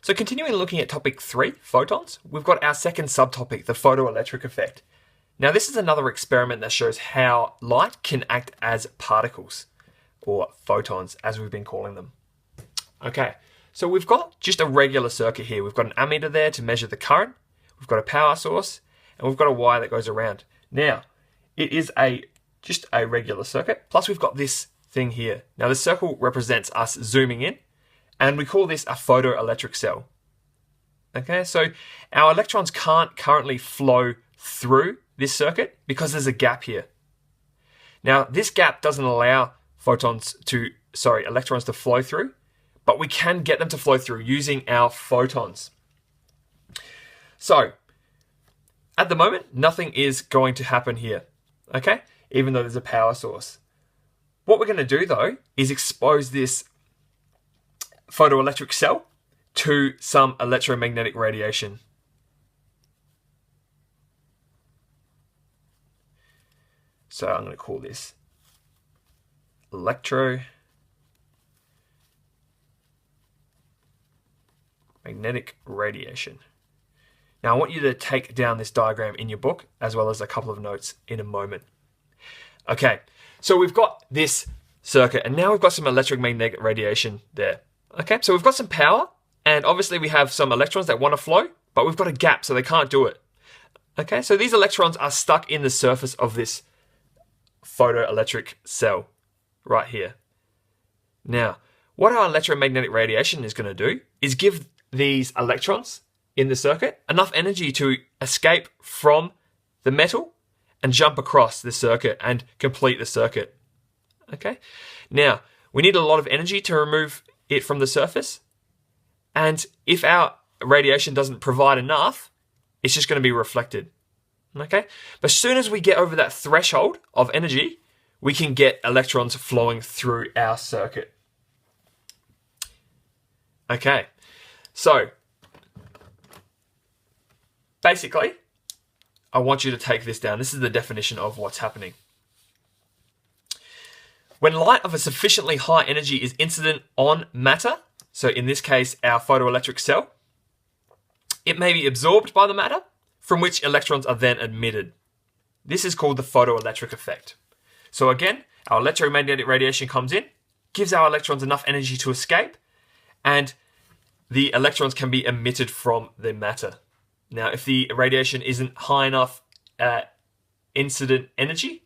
So continuing looking at topic 3, photons, we've got our second subtopic, the photoelectric effect. Now this is another experiment that shows how light can act as particles, or photons as we've been calling them. Okay, so we've got just a regular circuit here. We've got an ammeter there to measure the current, we've got a power source, and we've got a wire that goes around. Now, it is just a regular circuit, plus we've got this thing here. Now the circle represents us zooming in, and we call this a photoelectric cell. Okay, so our electrons can't currently flow through this circuit because there's a gap here. Now this gap doesn't allow electrons to flow through, but we can get them to flow through using our photons. So, at the moment, nothing is going to happen here, okay? Even though there's a power source. What we're going to do though is expose this photoelectric cell to some electromagnetic radiation. So I'm going to call this electromagnetic radiation. Now I want you to take down this diagram in your book as well as a couple of notes in a moment. Okay, so we've got this circuit and now we've got some electromagnetic radiation there. Okay, so we've got some power and obviously we have some electrons that want to flow, but we've got a gap so they can't do it. Okay, so these electrons are stuck in the surface of this photoelectric cell right here. Now, what our electromagnetic radiation is going to do is give these electrons in the circuit enough energy to escape from the metal and jump across the circuit and complete the circuit. Okay, now we need a lot of energy to remove it from the surface, and if our radiation doesn't provide enough, it's just going to be reflected. Okay, but as soon as we get over that threshold of energy, we can get electrons flowing through our circuit. Okay, so basically, I want you to take this down. This is the definition of what's happening. When light of a sufficiently high energy is incident on matter, so in this case, our photoelectric cell, it may be absorbed by the matter, from which electrons are then emitted. This is called the photoelectric effect. So again, our electromagnetic radiation comes in, gives our electrons enough energy to escape, and the electrons can be emitted from the matter. Now, if the radiation isn't high enough incident energy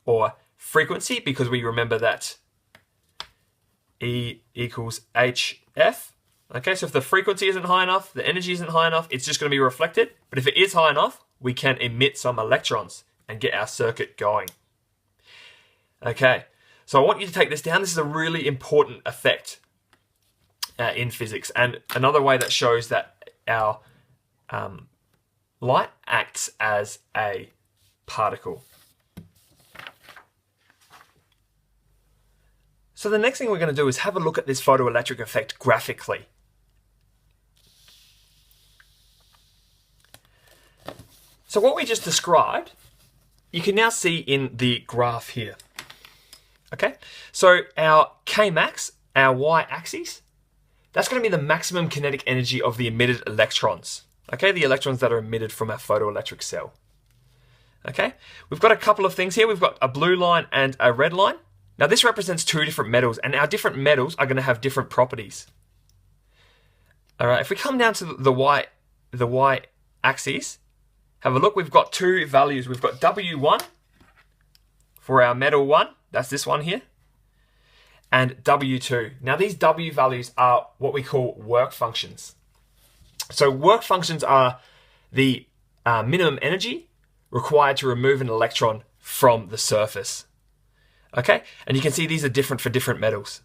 or frequency, because we remember that E equals HF. Okay, so if the frequency isn't high enough, the energy isn't high enough, it's just going to be reflected. But if it is high enough, we can emit some electrons and get our circuit going. Okay, so I want you to take this down. This is a really important effect in physics, and another way that shows that our light acts as a particle. So the next thing we're going to do is have a look at this photoelectric effect graphically. So what we just described, you can now see in the graph here. Okay, so our Kmax, our y-axis, that's going to be the maximum kinetic energy of the emitted electrons. Okay, the electrons that are emitted from our photoelectric cell. Okay, we've got a couple of things here. We've got a blue line and a red line. Now this represents two different metals, and our different metals are going to have different properties. All right, if we come down to the y-axis, have a look. We've got two values. We've got W1 for our metal 1. That's this one here. And W2. Now these W values are what we call work functions. So work functions are the minimum energy required to remove an electron from the surface. Okay, and you can see these are different for different metals.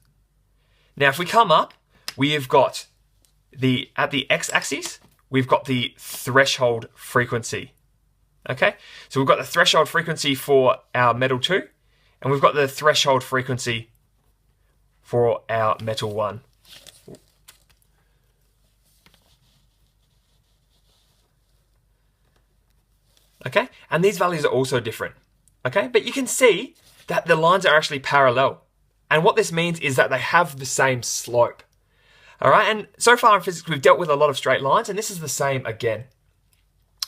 Now if we come up, we have got at the x-axis, we've got the threshold frequency. Okay, so we've got the threshold frequency for our metal 2, and we've got the threshold frequency for our metal 1. Okay, and these values are also different. Okay, but you can see that the lines are actually parallel. And what this means is that they have the same slope. All right, and so far in physics, we've dealt with a lot of straight lines, and this is the same again.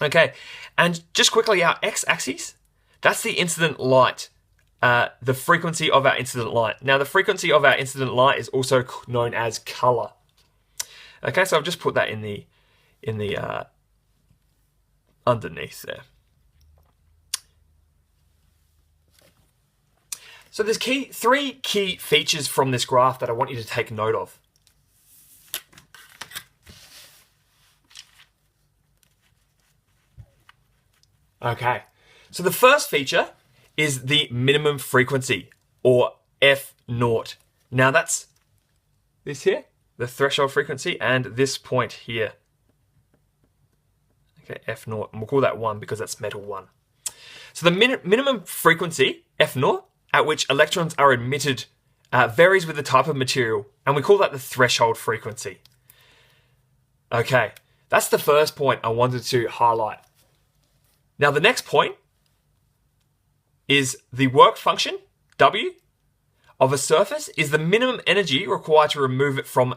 Okay, and just quickly, our x-axis, that's the incident light, the frequency of our incident light. Now, the frequency of our incident light is also known as color. Okay, so I've just put that in the underneath there. So there's three key features from this graph that I want you to take note of. Okay, so the first feature is the minimum frequency, or F naught. Now that's this here, the threshold frequency, and this point here. Okay, F naught, and we'll call that 1 because that's metal 1. So the minimum frequency, F naught, at which electrons are emitted varies with the type of material, and we call that the threshold frequency. Okay, that's the first point I wanted to highlight. Now the next point is the work function, W, of a surface is the minimum energy required to remove it from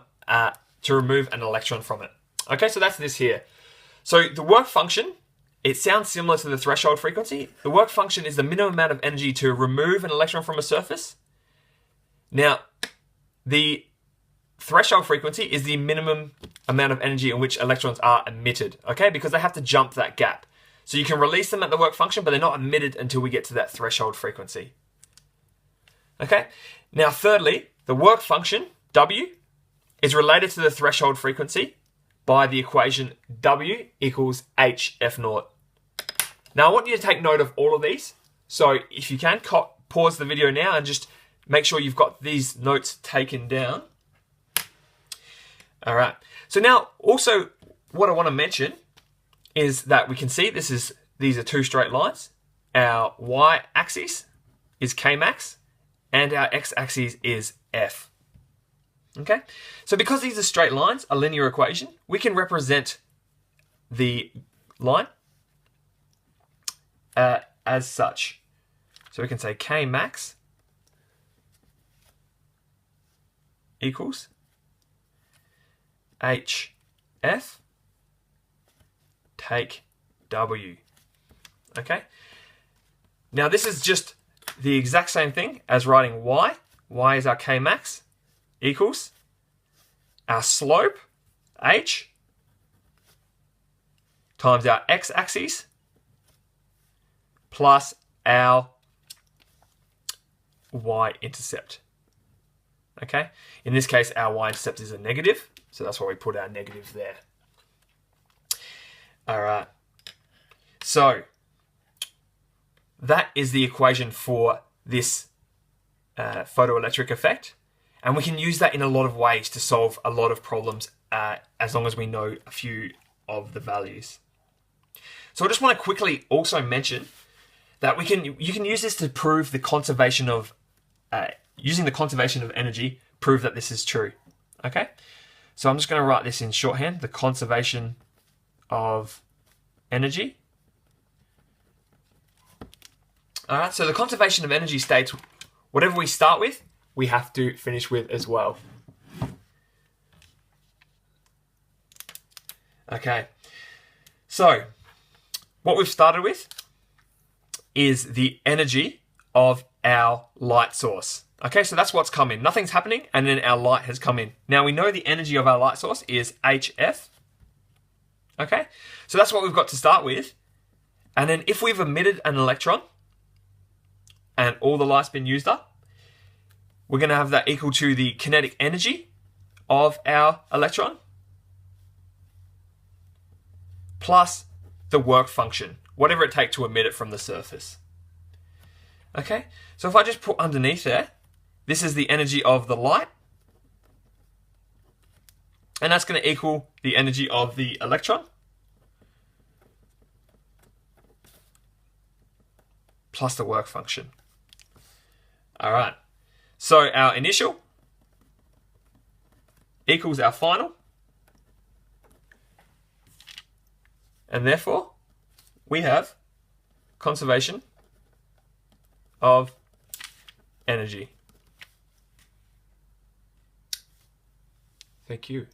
remove an electron from it. Okay, so that's this here. So the work function, it sounds similar to the threshold frequency. The work function is the minimum amount of energy to remove an electron from a surface. Now, the threshold frequency is the minimum amount of energy in which electrons are emitted, okay? Because they have to jump that gap. So you can release them at the work function, but they're not emitted until we get to that threshold frequency. Okay? Now, thirdly, the work function, W, is related to the threshold frequency by the equation W equals HF naught. Now, I want you to take note of all of these. So if you can, pause the video now and just make sure you've got these notes taken down. All right. So now, also, what I want to mention is that we can see these are two straight lines. Our y-axis is Kmax, and our x-axis is F. Okay? So because these are straight lines, a linear equation, we can represent the line as such. So we can say Kmax equals HF take W. Okay? Now this is just the exact same thing as writing y. Y is our Kmax equals our slope, h, times our x-axis plus our y-intercept. Okay? In this case, our y-intercept is a negative, so that's why we put our negative there. All right. So that is the equation for this photoelectric effect. And we can use that in a lot of ways to solve a lot of problems as long as we know a few of the values. So I just want to quickly also mention that you can use this to prove the conservation of, using the conservation of energy, prove that this is true. Okay? So I'm just going to write this in shorthand, the conservation of energy. All right, so the conservation of energy states whatever we start with, we have to finish with as well. Okay, so what we've started with is the energy of our light source. Okay, so that's what's come in. Nothing's happening, and then our light has come in. Now we know the energy of our light source is HF. Okay, so that's what we've got to start with. And then if we've emitted an electron and all the light's been used up, we're going to have that equal to the kinetic energy of our electron plus the work function, whatever it takes to emit it from the surface. Okay, so if I just put underneath there, this is the energy of the light, and that's going to equal the energy of the electron plus the work function. All right, so our initial equals our final, and therefore we have conservation of energy. Thank you.